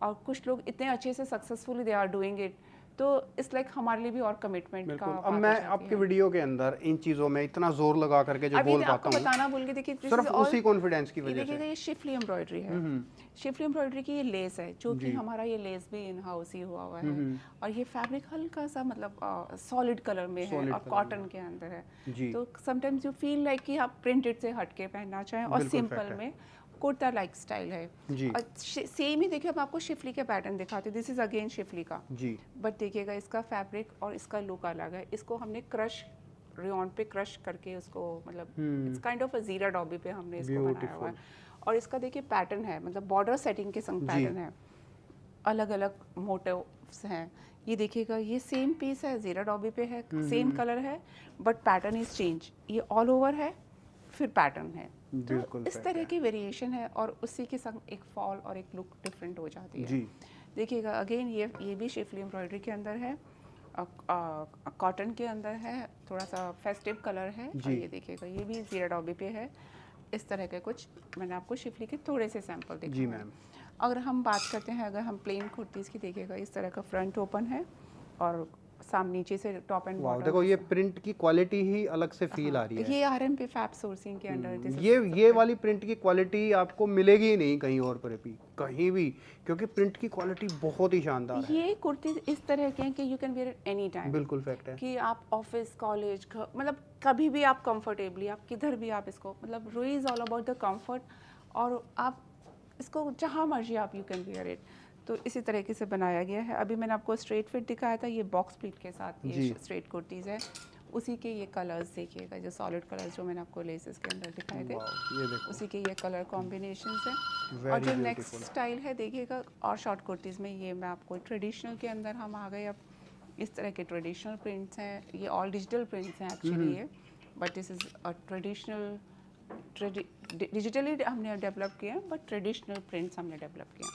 और कुछ लोग इतने अच्छे से successfully they are doing it, तो इट्स लाइक हमारे लिए भी और कमिटमेंट का बिल्कुल। अब बात हो मैं जाती आपके है। वीडियो के अंदर इन चीज़ों में इतना जोर लगा करके जो अभी बोल आपको पाता हूँ बताना भूल के, देखिए this सिर्फ is all- उसी कॉन्फिडेंस की ये वजह देखिएगा, से। ये शिफली एम्ब्रॉयडरी है। शिफली एम्ब्रॉयडरी की ये लेस है, जो कि हमारा ये लेस भी इन हाउस ही हुआ हुआ है। और ये फैब्रिक हल्का सा मतलब सॉलिड कलर में है और कॉटन के अंदर है। जी। तो समटाइम्स यू फील लाइक कि आप प्रिंटेड से हटके पहनना चाहें और बिल्कुल सिंपल fact है। में कुर्ता लाइक स्टाइल है। जी। और सेम ही देखिए, अब आपको शिफली के पैटर्न दिखाते हैं। दिस इज अगेन शिफली का, जी। बट देखिएगा इसका फैब्रिक और इसका लुक अलग है। इसको हमने क्रश रेयॉन पे क्रश करके उसको, मतलब इट्स काइंड ऑफ अ जीरा डॉबी पे हमने इसको बनाया हुआ है। और इसका देखिए पैटर्न है, मतलब बॉर्डर सेटिंग के संग पैटर्न है, अलग अलग मोटिव्स हैं। ये देखिएगा, ये सेम पीस है, जीरा डॉबी पे है, सेम कलर है, बट पैटर्न इज चेंज। ये ऑल ओवर है, फिर पैटर्न है। तो इस तरह की वेरिएशन है और उसी के संग एक फॉल और एक लुक डिफरेंट हो जाती है। जी। देखिएगा अगेन ये भी शिफली एम्ब्रॉयडरी के अंदर है, कॉटन के अंदर है, थोड़ा सा फेस्टिव कलर है। और ये देखिएगा, ये भी जीरा डॉबी पे है। इस तरह के कुछ मैंने आपको शिफली के थोड़े से सैंपल दिखाए। जी मैम। अगर हम बात करते हैं, अगर हम प्लेन कुर्तीज़ की, देखिएगा इस तरह का फ्रंट ओपन है और सामने नीचे से टॉप एंड वाह, बॉटम। देखो ये प्रिंट की क्वालिटी ही अलग से फील आ रही है। ये आरएम पे फैब सोर्सिंग के अंडर ये वाली प्रिंट की क्वालिटी आपको मिलेगी ही नहीं कहीं और पर भी, कहीं भी, क्योंकि प्रिंट की क्वालिटी बहुत ही शानदार है। ये कुर्ती इस तरह के हैं कि you can wear any time. बिल्कुल फैक्ट है कि आप ऑफिस, कॉलेज, मतलब कभी भी आप कंफर्टेबली, आप किधर भी आप इसको, मतलब रुई is all about the comfort, और आप इसको जहाँ मर्जी आप यू कैन वेयर इट। तो इसी तरीके से बनाया गया है। अभी मैंने आपको स्ट्रेट फिट दिखाया था, ये बॉक्स प्लीट के साथ ये स्ट्रेट कुर्तीज़ है। उसी के ये कलर्स देखिएगा, जो सॉलिड कलर्स जो मैंने आपको लेसेस के अंदर दिखाए थे, ये देखो उसी के ये कलर कॉम्बिनेशंस हैं। और जो नेक्स्ट स्टाइल है देखिएगा, और शॉर्ट कुर्तीज़ में ये मैं आपको ट्रेडिशनल के अंदर हम आ गए। अब इस तरह के ट्रेडिशनल प्रिंट्स हैं, ये ऑल डिजिटल प्रिंट्स हैं एक्चुअली ये, but this is a traditional, digitally हमने डेवलप किया, बट ट्रेडिशनल प्रिंट्स हमने डेवलप किया।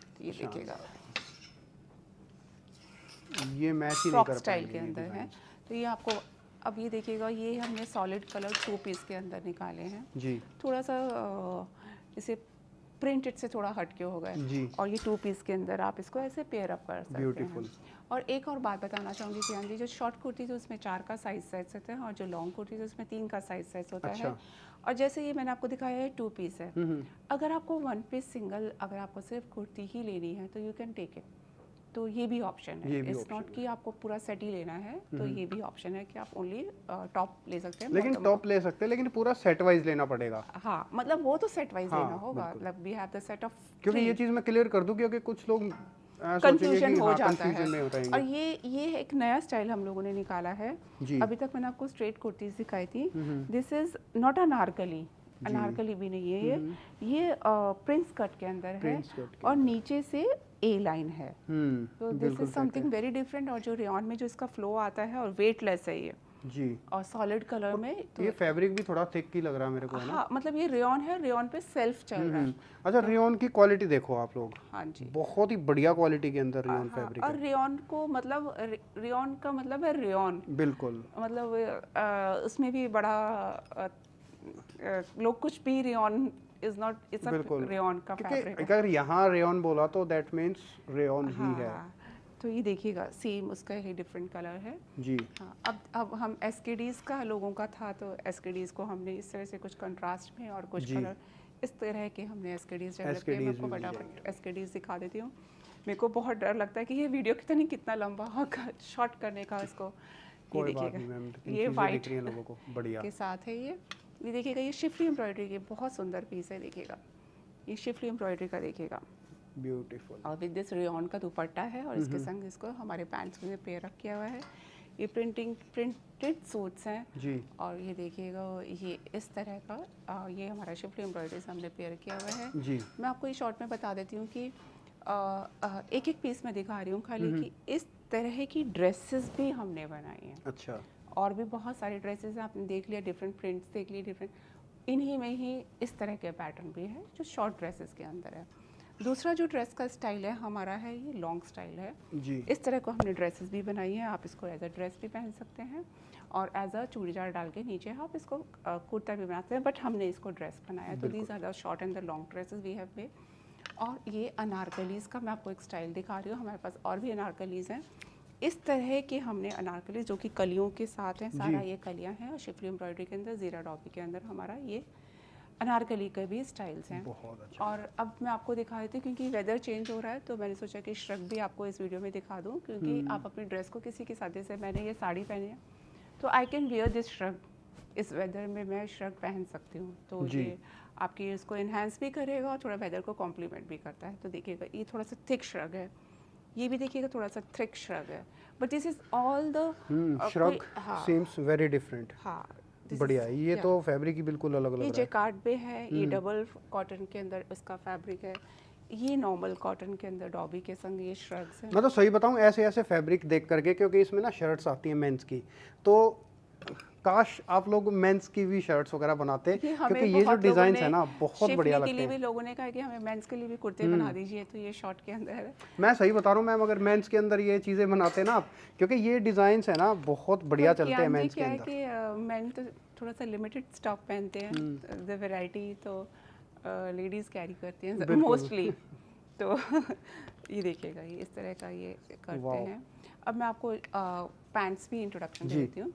तो ये देखिएगा, ये मैच ही नहीं फ्रॉक कर स्टाइल पाएंगे के ये अंदर है। designs। तो ये आपको, अब ये देखिएगा, ये हमने सॉलिड कलर 2 पीस के अंदर निकाले हैं। जी। थोड़ा सा इसे प्रिंटेड से थोड़ा हटके हो गए। जी। और ये 2 पीस के अंदर आप इसको ऐसे पेयर अप कर सकते Beautiful। हैं। और एक और बात बताना चाहूँगी कियान जी, जो शॉर्ट कुर्ती उसमें 4 का साइज सेट होता है, और जो लॉन्ग कुर्ती उसमें 3 का साइज सेट होता है। और जैसे ये मैंने आपको दिखाया है 2 पीस है, अगर आपको 1 पीस सिंगल, अगर आपको सिर्फ कुर्ती ही लेनी है तो यू कैन टेक इट। तो ये भी ऑप्शन है, इट्स नॉट कि आपको पूरा सेट ही लेना है। तो ये भी ऑप्शन है कि आप ओनली टॉप ले सकते हैं, लेकिन टॉप ले सकते हैं, लेकिन पूरा सेट वाइज लेना पड़ेगा। हाँ, मतलब वो तो सेट वाइज लेना होगा, मतलब we have the set of. क्योंकि ये चीज़ मैं क्लियर कर दूं, क्योंकि कुछ लोग सोचेंगे कंफ्यूजन कि हो हाँ, जाता है। confusion में हो जाएंगे। और ये एक नया स्टाइल हम लोगों ने निकाला है। जी। अभी तक मैंने आपको स्ट्रेट कुर्तीज दिखाई थी। This is not Anarkali, Anarkali भी नहीं है ये प्रिंस कट के अंदर है प्रिंस कट के और नीचे से ए लाइन है। तो दिस बिल्कुल इज समथिंग वेरी डिफरेंट। और जो रेयॉन में जो इसका फ्लो आता है और वेटलेस है ये, जी। और सॉलिड कलर में। तो ये फैब्रिक भी थोड़ा थिक ही लग रहा है मेरे को, है ना? हाँ, मतलब ये रेयॉन है, रेयॉन पे सेल्फ चल रहा है। अच्छा, रेयॉन की क्वालिटी देखो आप लोग, हाँ जी। बहुत ही बढ़िया क्वालिटी के अंदर रेयॉन हाँ, फैब्रिक और है। रेयॉन को मतलब रेयॉन का मतलब है रेयॉन, बिल्कुल। मतलब उसमें भी बड़ा लोग कुछ भी rayon is not, it's a बिल्कुल। रेयॉन का क्योंकि फैब्रिक है। अगर यहाँ रेयॉन बोला तो दैट मीन्स रेयॉन ही है। हाँ, तो ये देखिएगा सेम उसका ही डिफरेंट कलर है। जी। हाँ, अब हम एसकेडीज़ का लोगों का था, तो एसकेडीज़ को हमने इस तरह से कुछ कंट्रास्ट में और कुछ जी। कलर इस तरह के हमने एसकेडीज़ डेवलप किए। मैं SKDs आपको भी मिल फटाफट एसकेडीज़ दिखा देती हूँ। मेरे को बहुत डर लगता है कि ये वीडियो कितना लंबा होगा शॉर्ट करने का इसको। ये कोई बात नहीं देखिएगा, मैम, लेकिन ये चीज़ें वाइट दिख रही हैं लोगों को, बढ़िया। के साथ है ये देखिएगा, ये शिफली एम्ब्रॉयडरी के बहुत सुंदर पीस है। देखिएगा ये शिफली एम्ब्रॉयडरी का देखिएगा, ब्यूटीफुल। और विद दिस रेयॉन का दुपट्टा है और इसके संग इसको हमारे पैंट्स में पेयर अप किया हुआ है। ये प्रिंटेड सूट्स हैं जी। और ये देखिएगा ये इस तरह का ये हमारा शिफली एम्ब्रॉयडरी से हमने पेयर किया हुआ है। जी। मैं आपको ये शॉर्ट में बता देती हूँ कि एक एक पीस में दिखा रही हूँ खाली कि इस तरह की ड्रेसेस भी हमने बनाई हैं। अच्छा। और भी बहुत सारी ड्रेसेस हैं, आपने देख लिया, डिफरेंट प्रिंट्स देख लिए, डिफरेंट इन्हीं में ही इस तरह के पैटर्न भी है जो शॉर्ट ड्रेसेस के अंदर है। दूसरा जो ड्रेस का स्टाइल है हमारा है, ये लॉन्ग स्टाइल है। जी। इस तरह को हमने ड्रेसेस भी बनाई हैं। आप इसको एज अ ड्रेस भी पहन सकते हैं और एज अ चूड़ीदार डाल के नीचे आप इसको कुर्ता भी बनाते हैं, बट हमने इसको ड्रेस बनाया। तो these are the short and the long dresses we have made. और ये अनारकलीज़ का मैं आपको एक स्टाइल दिखा रही हूँ। हमारे पास और भी अनारकलीज़ हैं। इस तरह के हमने अनारकली जो कि कलियों के साथ हैं, सारा ये कलियाँ हैं और शिफली एम्ब्रॉयडरी के अंदर ज़ीरा डॉपी के अंदर हमारा ये अनारकली के भी स्टाइल्स हैं। बहुत अच्छा। और अब मैं आपको दिखा देती हूँ, क्योंकि वेदर चेंज हो रहा है तो मैंने सोचा कि श्रग भी आपको इस वीडियो में दिखा दूँ, क्योंकि आप अपनी ड्रेस को किसी के साथ, जैसे मैंने ये साड़ी पहनी है तो I can wear this shrug, इस वेदर में मैं श्रग पहन सकती हूँ। तो ये आपकी इसको इन्हांस भी करेगा और थोड़ा वेदर को कॉम्प्लीमेंट भी करता है। तो देखिएगा ये थोड़ा सा थिक श्रग है, ये भी देखिएगा थोड़ा सा थिक श्रग है, but this is all the shrug seems very different. हाँ, बढ़िया। ये तो फैब्रिक ही बिल्कुल अलग लग ये रहा है। जैकार्ड पे है, ये डबल कॉटन के अंदर इसका फैब्रिक है, ये नॉर्मल कॉटन के अंदर डॉबी के संग ये श्रग्स हैं। मैं तो सही बताऊं, ऐसे ऐसे फैब्रिक देख करके, क्योंकि इसमें ना शर्ट्स आती हैं मेंस की, तो काश आप लोग मेंस की भी शर्ट्स वगैरह बनाते, क्योंकि ये जो डिजाइन है ना बहुत बढ़िया लगते हैं। हैं। भी लोगों ने कहा कि हमें मेंस के लिए भी कुर्ते बना दीजिए, तो ये शॉर्ट के अंदर है। मैं सही बता रहा हूँ मैम, अगर मेंस के अंदर ये चीज़ें बनाते ना आप, क्योंकि ये डिजाइंस है ना बहुत बढ़िया चलते हैं मेंस के अंदर। क्या है कि मेन तो थोड़ा सा लिमिटेड स्टॉक पहनते हैं, द वैरायटी तो लेडीज़ कैरी करती हैं मोस्टली। तो ये देखिएगा, ये इस तरह का ये करते हैं। अब मैं आपको पैंट्स भी इंट्रोडक्शन देती हूँ।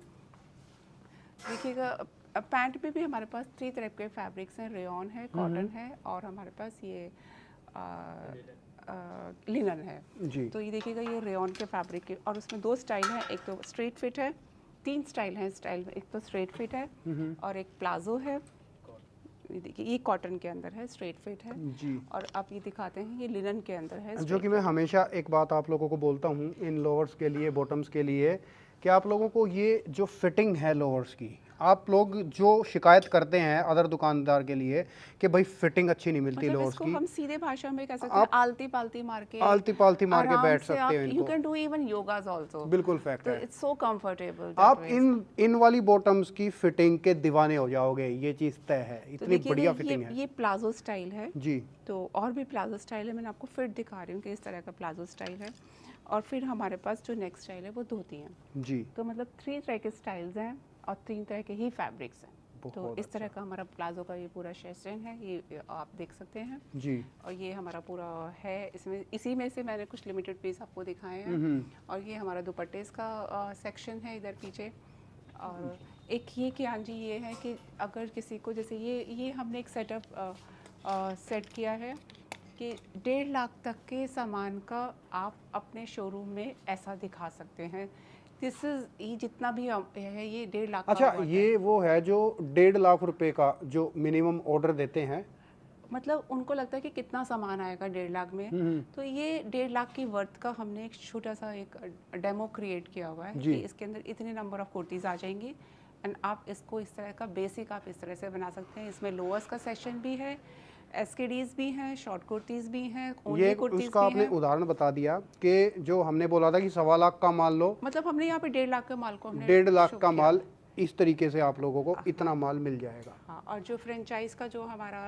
देखिएगा, पैंट पे भी हमारे पास 3 तरह के फैब्रिक्स हैं, रेयॉन है, कॉटन है और हमारे पास ये लिनन है जी। तो ये देखिएगा, ये रेयॉन के फैब्रिक के, और उसमें 2 स्टाइल हैं, एक तो स्ट्रेट फिट है, 3 स्टाइल हैं स्टाइल में, एक तो स्ट्रेट फिट है और एक प्लाजो है। ये देखिए, ये कॉटन के अंदर है, स्ट्रेट फिट है जी। और आप ये दिखाते हैं ये लिनन के अंदर है, जो कि मैं हमेशा एक बात आप लोगों को बोलता हूँ इन लोअर्स के लिए, बॉटम्स के लिए, कि आप लोगों को ये जो फिटिंग है लोअर्स की, आप लोग जो शिकायत करते हैं अदर दुकानदार के लिए कि भाई फिटिंग अच्छी नहीं मिलती मतलब लोअर्स इसको की, हम सीधे भाषा में कह सकते हैं, आलती पालती मार के बैठ सकते हो इनको। You can do even yogas also. बिल्कुल फैक्ट है। It's so comfortable. आप इन वाली बॉटम्स की फिटिंग के दीवाने हो जाओगे, ये चीज़ तय है, इतनी बढ़िया फिटिंग है। ये प्लाजो स्टाइल है जी। तो और भी प्लाजो स्टाइल है, मैंने आपको फिट दिखा रही हूँ कि इस तरह का प्लाजो स्टाइल है। और फिर हमारे पास जो नेक्स्ट स्टाइल है वो धोती हैं। जी। तो मतलब 3 तरह के स्टाइल्स हैं और 3 तरह के ही फैब्रिक्स हैं। तो इस तरह का हमारा प्लाजो का ये पूरा सेशन है, ये आप देख सकते हैं जी। और ये हमारा पूरा है, इसमें इसी में से मैंने कुछ लिमिटेड पीस आपको दिखाए हैं। और ये हमारा दुपट्टे का सेक्शन है इधर पीछे। और एक ये कियान जी ये है कि अगर किसी को, जैसे ये हमने एक सेटअप सेट किया है कि 1.5 लाख तक के सामान का आप अपने शोरूम में ऐसा दिखा सकते हैं। दिस इज, ये जितना भी है ये 1.5 लाख अच्छा, का ये वो है जो 1.5 लाख रुपए का जो मिनिमम ऑर्डर देते हैं, मतलब उनको लगता है कि कितना सामान आएगा 1.5 लाख में, तो ये 1.5 लाख की वर्थ का हमने एक छोटा सा एक डेमो क्रिएट किया हुआ है कि इसके अंदर इतने नंबर ऑफ कुर्तीज़ आ जाएंगी एंड आप इसको इस तरह का बेसिक आप इस तरह से बना सकते हैं। इसमें लोअर्स का सेक्शन भी है, एसकेडीज भी हैं, शॉर्ट कुर्तीज़ भी हैं, ये ओनली कुर्तीज़ उसका भी आपने हैं। उदाहरण बता दिया कि जो हमने बोला था कि 1.25 लाख का माल लो, मतलब हमने यहाँ पे 1.5 लाख के माल को हमने 1.5 लाख show का किया। माल इस तरीके से आप लोगों को इतना माल मिल जाएगा। हाँ, और जो फ्रेंचाइज का जो हमारा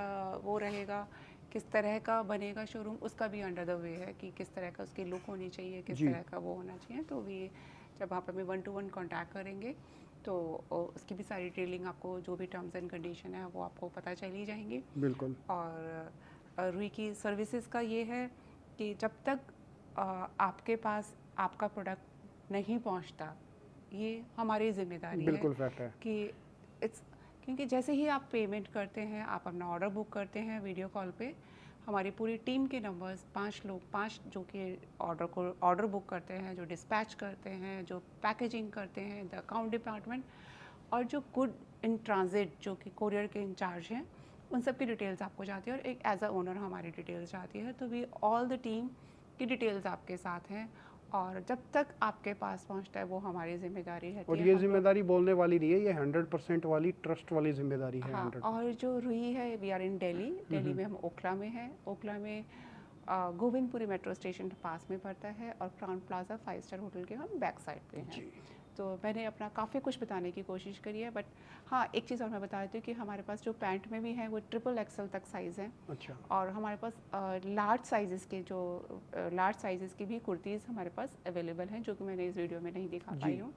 वो रहेगा, किस तरह का बनेगा शोरूम, उसका भी अंडर द वे है कि किस तरह का उसकी लुक होनी चाहिए, किस तरह का वो होना चाहिए। तो भी जब आप हमें 1-to-1 कांटेक्ट करेंगे तो उसकी भी सारी डिटेलिंग आपको, जो भी टर्म्स एंड कंडीशन है वो आपको पता चली जाएंगी। बिल्कुल। और रुई की सर्विसेज का ये है कि जब तक आपके पास आपका प्रोडक्ट नहीं पहुंचता, ये हमारी जिम्मेदारी बिल्कुल है फैक्ट है कि इट्स, क्योंकि जैसे ही आप पेमेंट करते हैं, आप अपना ऑर्डर बुक करते हैं वीडियो कॉल पे, हमारी पूरी टीम के नंबर्स 5 जो कि ऑर्डर बुक करते हैं, जो डिस्पैच करते हैं, जो पैकेजिंग करते हैं, द अकाउंट डिपार्टमेंट, और जो गुड इन ट्रांजिट जो कि कोरियर के इंचार्ज हैं, उन सब की डिटेल्स आपको जाती है और एक एज अ ओनर हमारी डिटेल्स जाती है। तो वी ऑल द टीम की डिटेल्स आपके साथ हैं और जब तक आपके पास पहुंचता है वो हमारी जिम्मेदारी रहती और है। ये हम लोग- जिम्मेदारी बोलने वाली नहीं है, ये 100% वाली ट्रस्ट वाली जिम्मेदारी है। हाँ, 100। और जो रुई है, वी आर इन दिल्ली में हम ओखला में हैं। ओखला में गोविंदपुरी मेट्रो स्टेशन के पास में पड़ता है और क्राउन प्लाजा 5 स्टार होटल के हम बैक साइड पे हैं। तो मैंने अपना काफ़ी कुछ बताने की कोशिश करी है, बट हाँ, एक चीज़ और मैं बता देती हूँ कि हमारे पास जो पैंट में भी है वो XXL तक साइज़ है। अच्छा। और हमारे पास लार्ज साइज़ेस की भी कुर्तीज़ हमारे पास अवेलेबल हैं, जो कि मैंने इस वीडियो में नहीं दिखा पाई हूँ।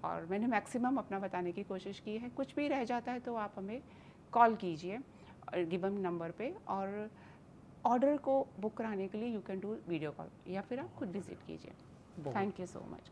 और मैंने मैक्सिमम अपना बताने की कोशिश की है। कुछ भी रह जाता है तो आप हमें कॉल कीजिए गिवन नंबर पे, और ऑर्डर को बुक कराने के लिए you can do video call, या फिर आप खुद विजिट कीजिए। Thank you so much.